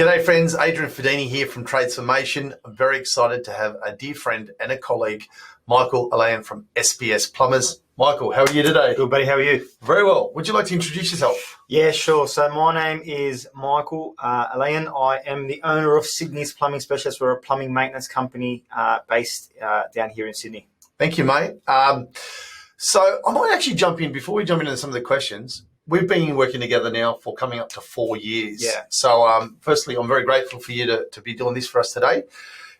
G'day friends, Adrian Fedini here from Tradesformation. I'm very excited to have a dear friend and a colleague, Michael Alayan from SPS Plumbers. Michael, how are you today? Good, buddy. How are you? Very well. Would you like to introduce yourself? Yeah, sure. So my name is Michael Alayan. I am the owner of Sydney's Plumbing Specialists. We're a plumbing maintenance company based down here in Sydney. Thank you, mate. So I might actually jump in, before we jump into some of the questions. We've been working together now for coming up to 4 years. Yeah. So firstly, I'm very grateful for you to be doing this for us today.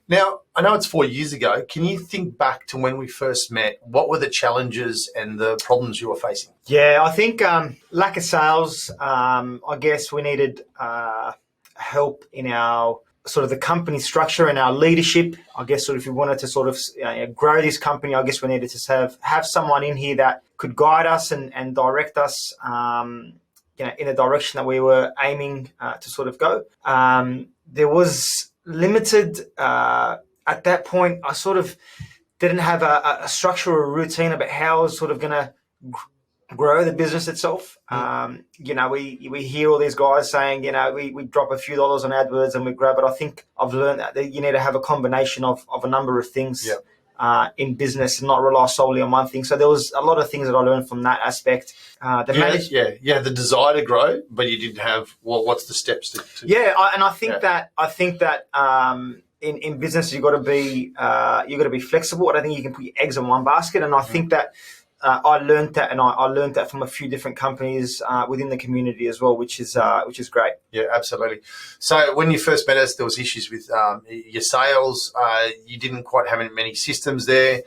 Now, I know it's 4 years ago. Can you think back to when we first met? What were the challenges and the problems you were facing? Yeah, I think lack of sales. I guess we needed help in our sort of the company structure and our leadership. I guess sort of if we wanted to sort of grow this company, I guess we needed to have someone in here that could guide us and direct us, in a direction that we were aiming to sort of go. There was limited at that point. I sort of didn't have a structure or a routine about how I was sort of going to grow the business itself. We hear all these guys saying, we drop a few dollars on AdWords and we grow, but I think I've learned that you need to have a combination of a number of things in business and not rely solely on one thing. So there was a lot of things that I learned from that aspect. You had the desire to grow, but you didn't have, what's the steps to I think that in business you've got to be flexible. I don't think you can put your eggs in one basket, and I think that I learned that, and I learned that from a few different companies within the community as well, which is great. Yeah, absolutely. So when you first met us, there was issues with your sales. You didn't quite have many systems there.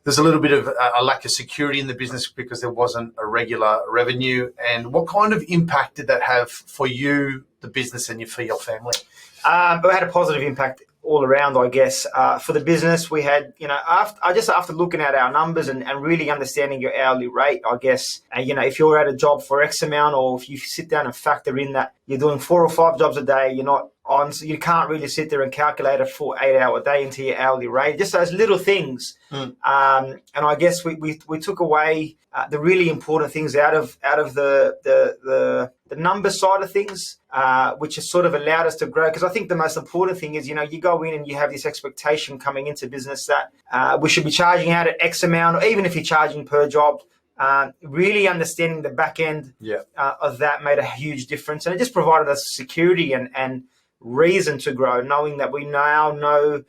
There's a little bit of a lack of security in the business because there wasn't a regular revenue. And what kind of impact did that have for you, the business, and for your family? It had a positive impact all around, I guess. For the business, we had, after looking at our numbers and really understanding your hourly rate, I guess, if you're at a job for X amount, or if you sit down and factor in that you're doing 4 or 5 jobs a day, you're not on, so you can't really sit there and calculate a 4 8-hour day into your hourly rate. Just those little things. And I guess we took away the really important things out of the number side of things, which has sort of allowed us to grow. Because I think the most important thing is, you go in and you have this expectation coming into business that we should be charging out at X amount, or even if you're charging per job. Really understanding the back end of that made a huge difference, and it just provided us security and reason to grow, knowing that we now know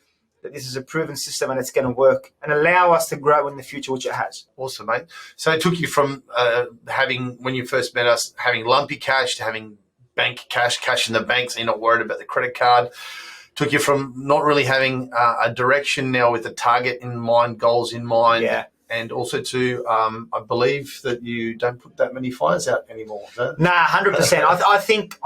that this is a proven system and it's going to work and allow us to grow in the future, which it has. Awesome, mate. So it took you from when you first met us, having lumpy cash to having bank cash in the bank, so you're not worried about the credit card. Took you from not really having a direction now with a target in mind, goals in mind. Yeah. And also to, I believe that you don't put that many fires out anymore. Nah, 100%. I think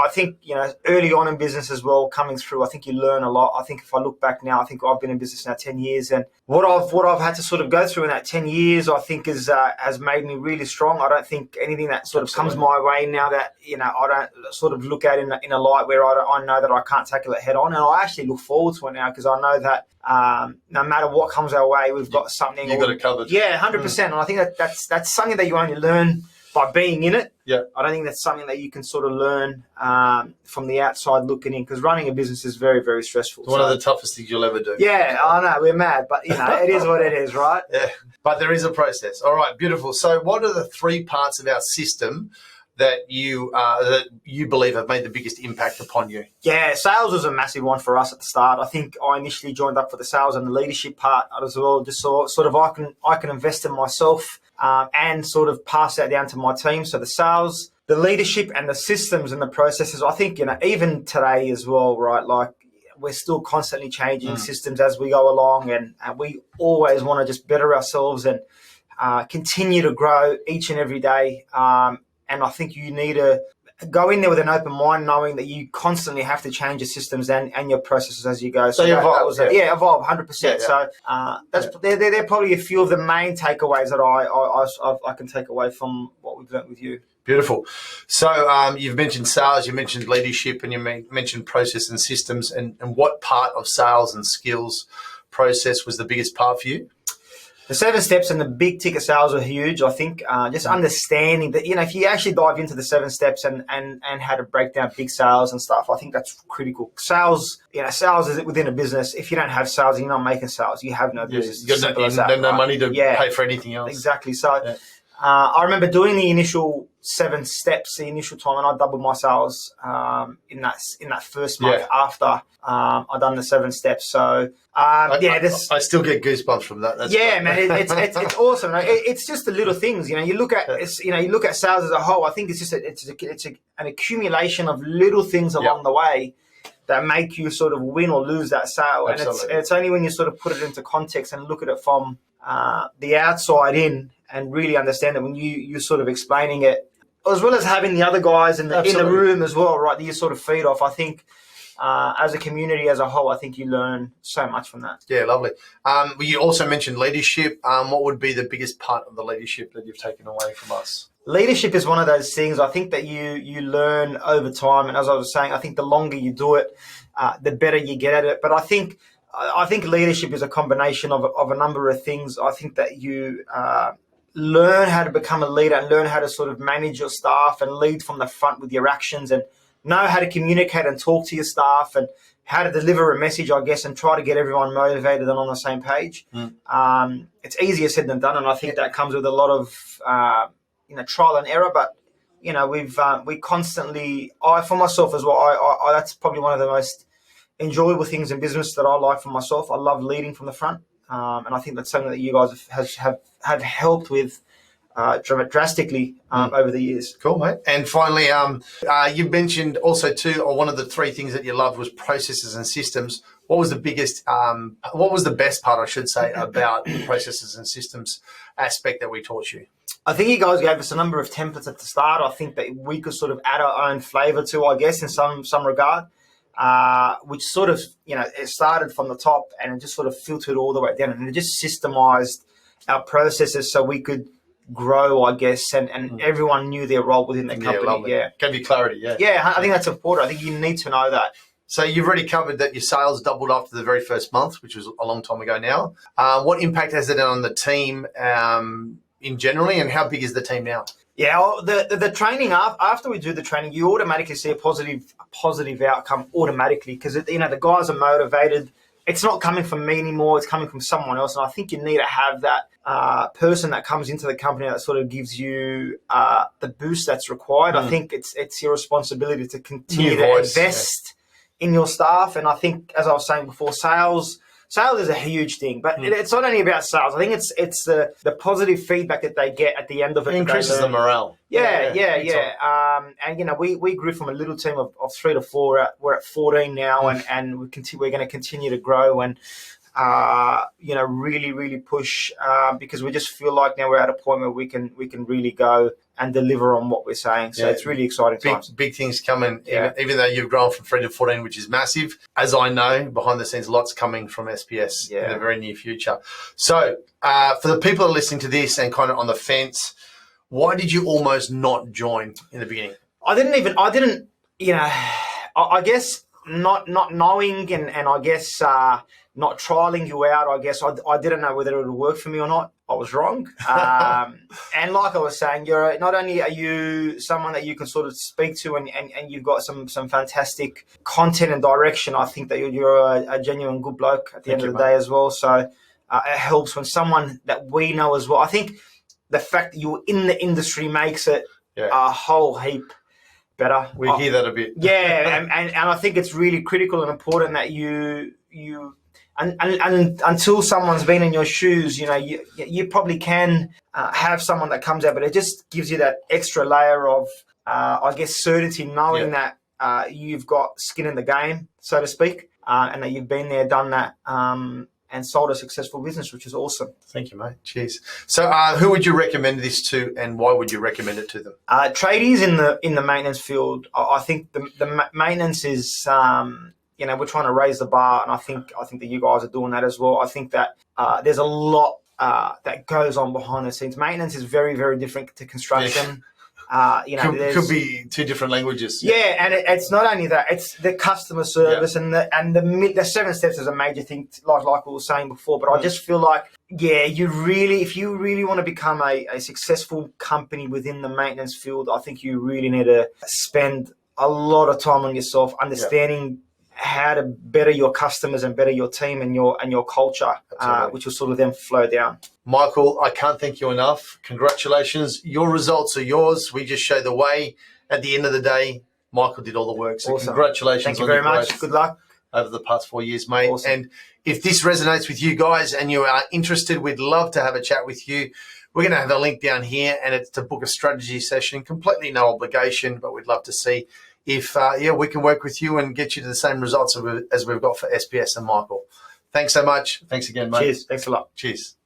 early on in business as well, coming through, I think you learn a lot. I think if I look back now, I think I've been in business now 10 years, and what I've had to sort of go through in that 10 years, I think has made me really strong. I don't think anything that sort of comes my way now that I don't sort of look at in a light where I know that I can't tackle it head on, and I actually look forward to it now because I know that no matter what comes our way, we've got something. You got it covered. Yeah, 100%. And I think that's something that you only learn by being in it. Yeah. I don't think that's something that you can sort of learn from the outside looking in, because running a business is very, very stressful. It's one of the toughest things you'll ever do. Yeah, I know, we're mad, but it is what it is, right? Yeah, but there is a process. All right, beautiful. So what are the 3 parts of our system that you believe have made the biggest impact upon you? Yeah, sales was a massive one for us at the start. I think I initially joined up for the sales and the leadership part as well, just so sort of I can invest in myself and sort of pass that down to my team. So the sales, the leadership, and the systems and the processes. I think even today as well, right? Like, we're still constantly changing systems as we go along, and we always want to just better ourselves and continue to grow each and every day. And I think you need to go in there with an open mind, knowing that you constantly have to change your systems and your processes as you go. So evolve. Evolve 100%. So they're probably a few of the main takeaways that I can take away from what we've learned with you. Beautiful. So you've mentioned sales, you mentioned leadership, and you mentioned process and systems. And what part of sales and skills process was the biggest part for you? The 7 steps and the big ticket sales are huge. I think just understanding that, if you actually dive into the 7 steps and how to break down big sales and stuff, I think that's critical. Sales, sales is within a business. If you don't have sales and you're not making sales, you have no business. You've got no money to pay for anything else. Exactly. So I remember doing the initial 7 steps, the initial time, and I doubled my sales in that first month after I'd done the 7 steps. So I still get goosebumps from that. That's man, it's awesome. It's just the little things. You look at you look at sales as a whole. I think it's just an accumulation of little things along the way that make you sort of win or lose that sale. Absolutely. And it's only when you sort of put it into context and look at it from the outside in and really understand it when you're sort of explaining it, as well as having the other guys in the room as well, right, that you sort of feed off. I think as a community as a whole, I think you learn so much from that. Yeah, lovely. You also mentioned leadership. What would be the biggest part of the leadership that you've taken away from us? Leadership is one of those things I think that you learn over time. And as I was saying, I think the longer you do it, the better you get at it. But I think leadership is a combination of a number of things. I think that you learn how to become a leader and learn how to sort of manage your staff and lead from the front with your actions and know how to communicate and talk to your staff and how to deliver a message, I guess, and try to get everyone motivated and on the same page. It's easier said than done, and I think that comes with a lot of trial and error. But we constantly, for myself as well, I that's probably one of the most enjoyable things in business that I like for myself. I love leading from the front, and I think that's something that you guys have helped with drastically over the years. Cool, mate. And finally, you mentioned also too, or one of the 3 things that you loved was processes and systems. What was the best part, I should say, about the processes and systems aspect that we taught you? I think you guys gave us a number of templates at the start. I think that we could sort of add our own flavour to, I guess, in some regard, which sort of, it started from the top and it just sort of filtered all the way down, and it just systemised our processes so we could grow, I guess, and everyone knew their role within the company. Gave you clarity. I think that's important. I think you need to know that. So you've already covered that your sales doubled after the very first month, which was a long time ago now. What impact has it on the team in generally, and how big is the team now? Yeah, well, the training, after we do the training, you automatically see a positive outcome automatically, because the guys are motivated. It's not coming from me anymore, it's coming from someone else. And I think you need to have that person that comes into the company that sort of gives you the boost that's required. I think it's your responsibility to continue to invest in your staff. And I think, as I was saying before, sales is a huge thing, but it's not only about sales. I think it's the positive feedback that they get at the end of it. It increases the morale. Yeah. And we grew from a little team of 3 to 4. We're at 14 now, and we're going to continue to grow and really push because we just feel like now we're at a point where we can really go and deliver on what we're saying. So it's really exciting times. Big things coming, even though you've grown from 3 to 14, which is massive. As I know, behind the scenes, lots coming from SPS in the very near future. So for the people that are listening to this and kind of on the fence, why did you almost not join in the beginning? I guess not knowing and I guess not trialing you out, I guess I didn't know whether it would work for me or not. I was wrong. And like I was saying, not only are you someone that you can sort of speak to and you've got some fantastic content and direction, I think that you're a genuine good bloke at the end of the day as well. So it helps when someone that we know as well. I think the fact that you're in the industry makes it a whole heap better. We hear that a bit. And I think it's really critical and important that you and until someone's been in your shoes, you probably can have someone that comes out, but it just gives you that extra layer of, I guess, certainty, knowing that you've got skin in the game, so to speak, and that you've been there, done that, and sold a successful business, which is awesome. Thank you, mate. Cheers. So who would you recommend this to, and why would you recommend it to them? Tradies in the maintenance field. I think the maintenance is, we're trying to raise the bar, and I think that you guys are doing that as well. I think that there's a lot that goes on behind the scenes. Maintenance is very, very different to construction. Could be two different languages. Yeah, and it's not only that; it's the customer service and the 7 steps is a major thing, like we were saying before. But I just feel like, if you really want to become a successful company within the maintenance field, I think you really need to spend a lot of time on yourself, understanding how to better your customers and better your team and your culture, which will sort of then flow down. Michael, I can't thank you enough. Congratulations. Your results are yours. We just show the way. At the end of the day, Michael did all the work. So awesome. Congratulations. Thank you very much. Good luck. Over the past 4 years, mate. Awesome. And if this resonates with you guys and you are interested, we'd love to have a chat with you. We're going to have a link down here, and it's to book a strategy session, completely no obligation, but we'd love to see if we can work with you and get you to the same results as we've got for SPS and Michael. Thanks so much. Thanks again, mate. Cheers. Thanks a lot. Cheers.